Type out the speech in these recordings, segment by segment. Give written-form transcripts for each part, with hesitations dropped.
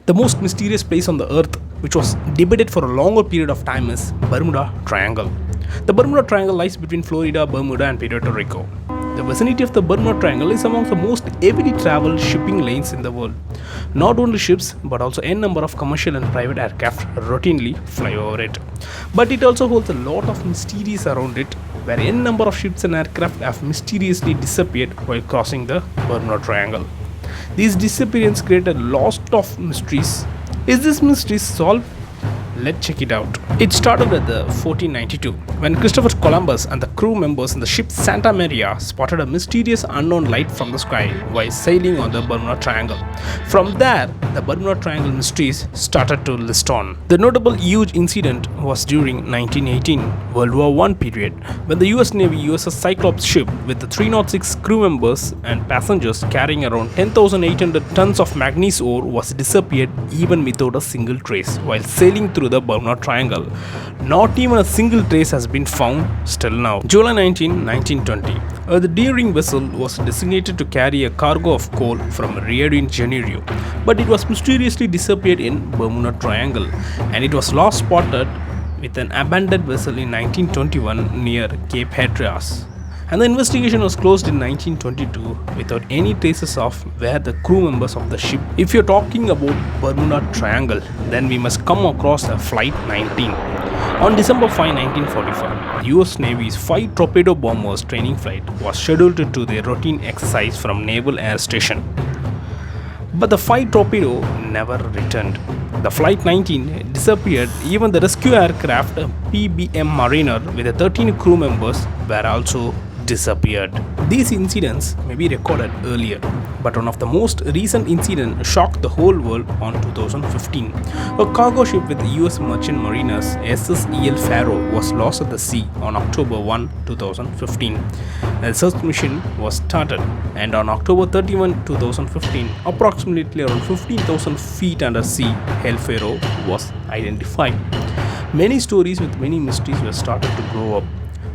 The most mysterious place on the earth, which was debated for a longer period of time, is Bermuda Triangle. The Bermuda Triangle lies between Florida, Bermuda, and Puerto Rico. The vicinity of the Bermuda Triangle is among the most heavily traveled shipping lanes in the world. Not only ships, but also a number of commercial and private aircraft routinely fly over it. But it also holds a lot of mysteries around it, where a number of ships and aircraft have mysteriously disappeared while crossing the Bermuda Triangle. These disappearances create a lot of mysteries. Is this mystery solved? Let's check it out. It started at the 1492 when Christopher Columbus and the crew members in the ship Santa Maria spotted a mysterious unknown light from the sky while sailing on the Bermuda Triangle. From there, the Bermuda Triangle mysteries started to list on. The notable huge incident was during 1918 World War I period when the US Navy USS Cyclops ship with the 306 crew members and passengers carrying around 10,800 tons of manganese ore was disappeared even without a single trace while sailing through the Bermuda Triangle. Not even a single trace has been found still now. July 19, 1920. The daring vessel was designated to carry a cargo of coal from Rio de Janeiro, but it was mysteriously disappeared in Bermuda Triangle, and it was last spotted with an abandoned vessel in 1921 near Cape Hatteras. And the investigation was closed in 1922 without any traces of where the crew members of the ship. If you're talking about Bermuda Triangle, then we must come across a Flight 19. On December 5, 1945, the US Navy's 5 torpedo bombers training flight was scheduled to do their routine exercise from Naval Air Station. But the 5 torpedo never returned. The Flight 19 disappeared. Even the rescue aircraft PBM Mariner with the 13 crew members were also disappeared. These incidents may be recorded earlier, but one of the most recent incidents shocked the whole world on 2015. A cargo ship with US merchant mariners SSEL Pharaoh was lost at the sea on October 1, 2015. A search mission was started, and on October 31, 2015, approximately around 15,000 feet under sea, El Pharaoh was identified. Many stories with many mysteries were started to grow up.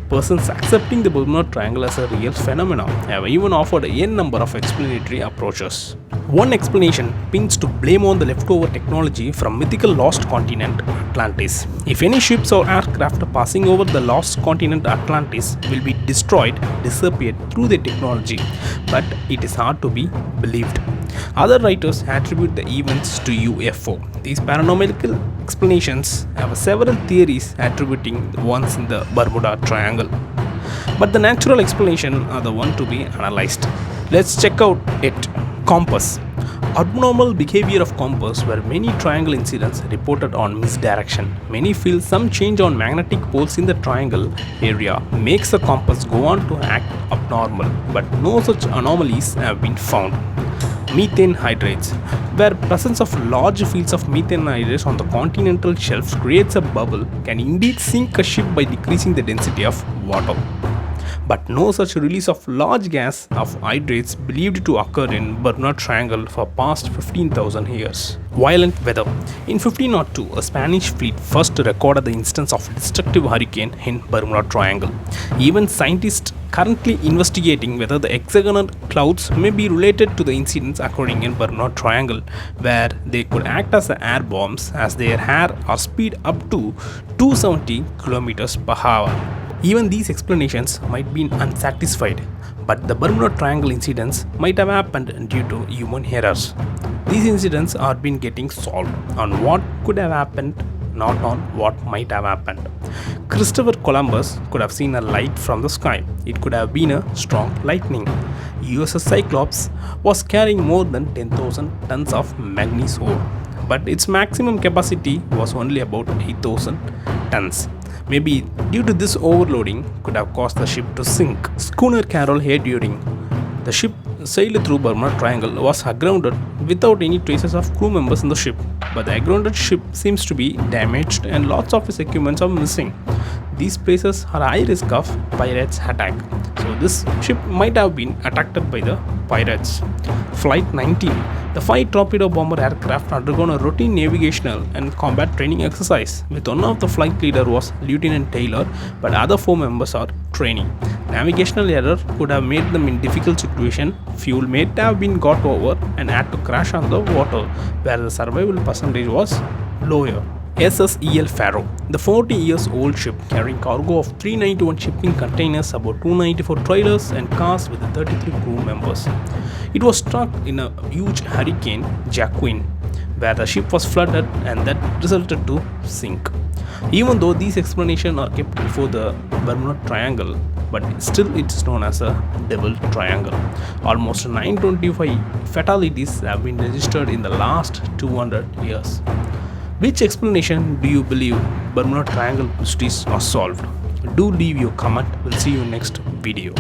Persons accepting the Bermuda Triangle as a real phenomenon have even offered a number of explanatory approaches. One explanation pins to blame on the leftover technology from mythical lost continent Atlantis. If any ships or aircraft passing over the lost continent Atlantis will be destroyed, disappeared through the technology, but it is hard to be believed. Other writers attribute the events to UFO. These paranormal explanations have several theories attributing the ones in the Bermuda Triangle. But the natural explanation are the one to be analyzed. Let's check out it. Compass. Abnormal behavior of compass, where many triangle incidents reported on misdirection. Many feel some change on magnetic poles in the triangle area makes the compass go on to act abnormal, but no such anomalies have been found. Methane hydrates, where presence of large fields of methane hydrates on the continental shelf creates a bubble, can indeed sink a ship by decreasing the density of water. But no such release of large gas of hydrates believed to occur in Bermuda Triangle for past 15,000 years. Violent weather. In 1502, a Spanish fleet first recorded the instance of destructive hurricane in Bermuda Triangle. Even scientists currently investigating whether the hexagonal clouds may be related to the incidents occurring in Bermuda Triangle, where they could act as air bombs as their air or speed up to 270 km per hour. Even these explanations might be unsatisfied, but the Bermuda Triangle incidents might have happened due to human errors. These incidents are being getting solved on what could have happened, not on what might have happened. Christopher Columbus could have seen a light from the sky. It could have been a strong lightning. USS Cyclops was carrying more than 10,000 tons of manganese ore, but its maximum capacity was only about 8,000 tons. Maybe due to this overloading could have caused the ship to sink. Schooner Carol here during the ship sailed through Bermuda Triangle was agrounded without any traces of crew members in the ship, but the agrounded ship seems to be damaged and lots of its equipment are missing. These places are high risk of pirates attack, so this ship might have been attacked by the pirates. Flight 19. The 5 torpedo bomber aircraft undergone a routine navigational and combat training exercise, with one of the flight leader was Lieutenant Taylor, but other 4 members are training. Navigational error could have made them in difficult situation. Fuel may have been got over and had to crash on the water, where the survival percentage was lower. SSEL Faro, the 40 years old ship carrying cargo of 391 shipping containers, about 294 trailers and cars with 33 crew members. It was struck in a huge hurricane, Jacqueline, where the ship was flooded and that resulted to sink. Even though these explanations are kept before the Bermuda Triangle, but still it's known as a Devil Triangle. Almost 925 fatalities have been registered in the last 200 years. Which explanation do you believe Bermuda Triangle mysteries are solved? Do leave your comment. We'll see you next video.